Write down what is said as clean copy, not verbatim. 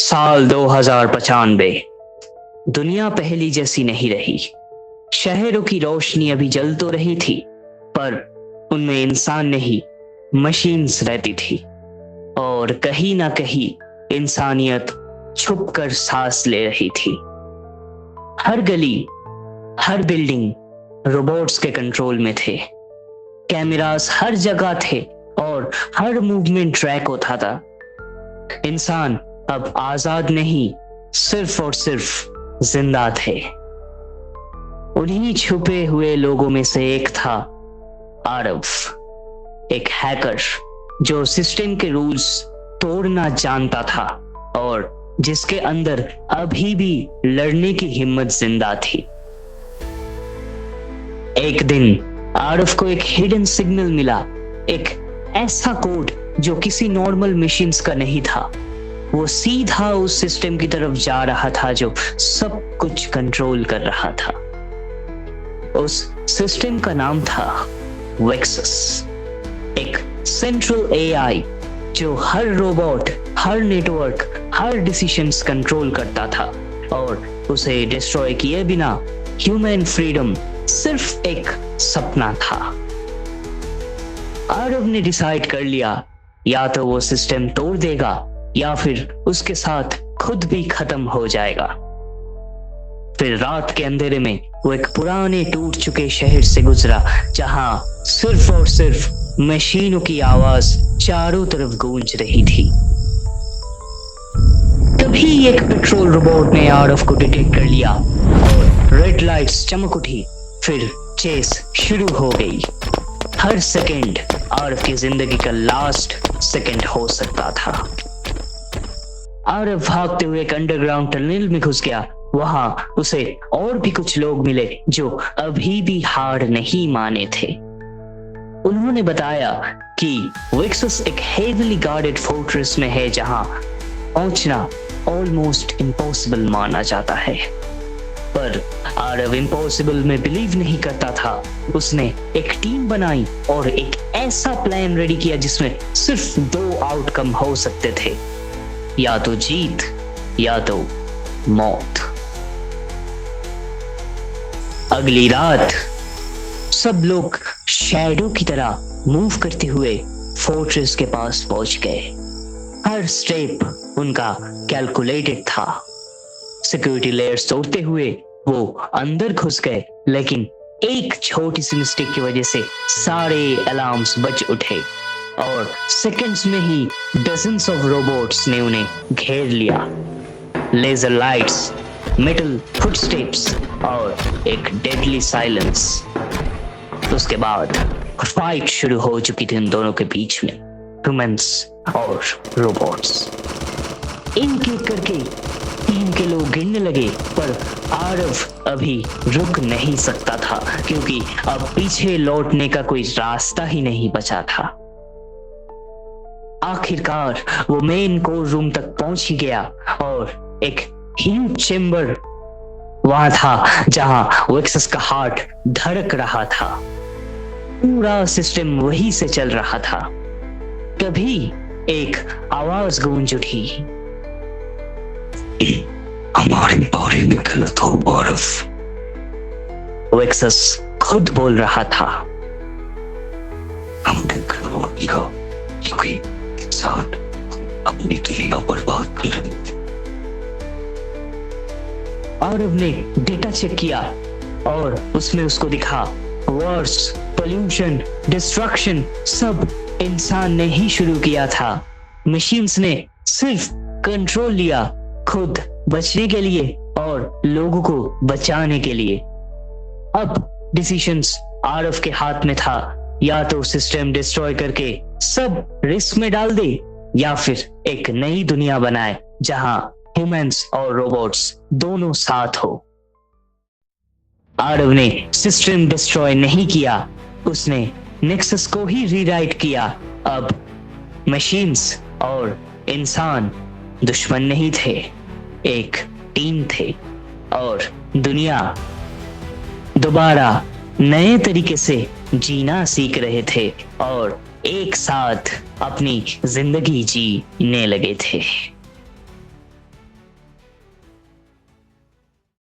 साल 2095। दुनिया पहली जैसी नहीं रही। शहरों की रोशनी अभी जल तो रही थी, पर उनमें इंसान नहीं, मशीन्स रहती थी। और कहीं ना कहीं इंसानियत छुपकर सांस ले रही थी। हर गली, हर बिल्डिंग रोबोट्स के कंट्रोल में थे। कैमरास हर जगह थे और हर मूवमेंट ट्रैक होता था। इंसान अब आजाद नहीं, सिर्फ और सिर्फ जिंदा थे। उन्हीं छुपे हुए लोगों में से एक था आरव, एक हैकर जो सिस्टम के रूल्स तोड़ना जानता था और जिसके अंदर अभी भी लड़ने की हिम्मत जिंदा थी। एक दिन आरव को एक हिडन सिग्नल मिला, एक ऐसा कोड जो किसी नॉर्मल मशीन्स का नहीं था। वो सीधा उस सिस्टम की तरफ जा रहा था जो सब कुछ कंट्रोल कर रहा था। उस सिस्टम का नाम था वेक्सस, एक सेंट्रल एआई जो हर रोबोट, हर नेटवर्क, हर डिसीजंस कंट्रोल करता था। और उसे डिस्ट्रॉय किए बिना ह्यूमन फ्रीडम सिर्फ एक सपना था। आरव ने डिसाइड कर लिया, या तो वो सिस्टम तोड़ देगा या फिर उसके साथ खुद भी खत्म हो जाएगा। फिर रात के अंधेरे में वो एक पुराने टूट चुके शहर से गुजरा, जहां सिर्फ और सिर्फ मशीनों की आवाज चारों तरफ गूंज रही थी। तभी एक पेट्रोल रोबोट ने आरव को डिटेक्ट कर लिया और रेड लाइट्स चमक उठी। फिर चेस शुरू हो गई। हर सेकंड आरव की जिंदगी का लास्ट सेकंड हो सकता था। आरव भागते हुए एक अंडरग्राउंड टनल में घुस गया। वहां उसे और भी कुछ लोग मिले जो अभी भी हार नहीं माने थे। उन्होंने बताया कि वेक्सस एक हेवीली गार्डेड फोर्ट्रेस में है, जहां पहुंचना ऑलमोस्ट इम्पॉसिबल माना जाता है। पर आरव इम्पॉसिबल में बिलीव नहीं करता था। उसने एक टीम बनाई और एक ऐसा प्लान रेडी किया जिसमें सिर्फ 2 आउटकम हो सकते थे, या तो जीत या तो मौत। अगली रात सब लोग शैडो की तरह मूव करते हुए फोर्ट्रेस के पास पहुंच गए। हर स्टेप उनका कैलकुलेटेड था। सिक्योरिटी लेयर्स तोड़ते हुए वो अंदर घुस गए, लेकिन एक छोटी सी मिस्टेक की वजह से सारे अलार्म्स बज उठे और सेकंड्स में ही डजन्स ऑफ रोबोट्स ने उन्हें घेर लिया। लेजर लाइट्स, मेटल फुटस्टेप्स और एक डेडली साइलेंस। उसके बाद फाइट शुरू हो चुकी थी उन दोनों के बीच में, ह्यूमंस और रोबोट्स। एक एक करके टीम के लोग गिरने लगे, पर आरव अभी रुक नहीं सकता था क्योंकि अब पीछे लौटने का कोई रास्ता ही नहीं बचा था। आखिरकार वो मेन कोर रूम तक पहुंच ही गया और एक ह्यूज चेंबर वहां था जहां वेक्सस का हार्ट धड़क रहा था। पूरा सिस्टम वहीं से चल रहा था। तभी एक आवाज गूंज उठी, हमारी बारी में गलत हो आरव। वेक्सस खुद बोल रहा था, हमने गलत किया क्योंकि इंसान अपनी दुनिया बर्बाद कर रहे थे। आरव ने डेटा चेक किया और उसमें उसको दिखा वॉर्स, पोल्यूशन, डिस्ट्रक्शन सब इंसान ने ही शुरू किया था। मशीन्स ने सिर्फ कंट्रोल लिया, खुद बचने के लिए और लोगों को बचाने के लिए। अब डिसीजंस आरव के हाथ में था, या तो सिस्टम डिस्ट्रॉय करके सब रिस्क में डाल दे या फिर एक नई दुनिया बनाए जहां ह्यूमंस और रोबोट्स दोनों साथ हो। आरव ने सिस्टम डिस्ट्रॉय नहीं किया, उसने नेक्सस को ही रीराइट किया। अब मशीन्स और इंसान दुश्मन नहीं थे, एक टीम थे और दुनिया दोबारा नए तरीके से जीना सीख रहे थे और एक साथ अपनी जिंदगी जीने लगे थे।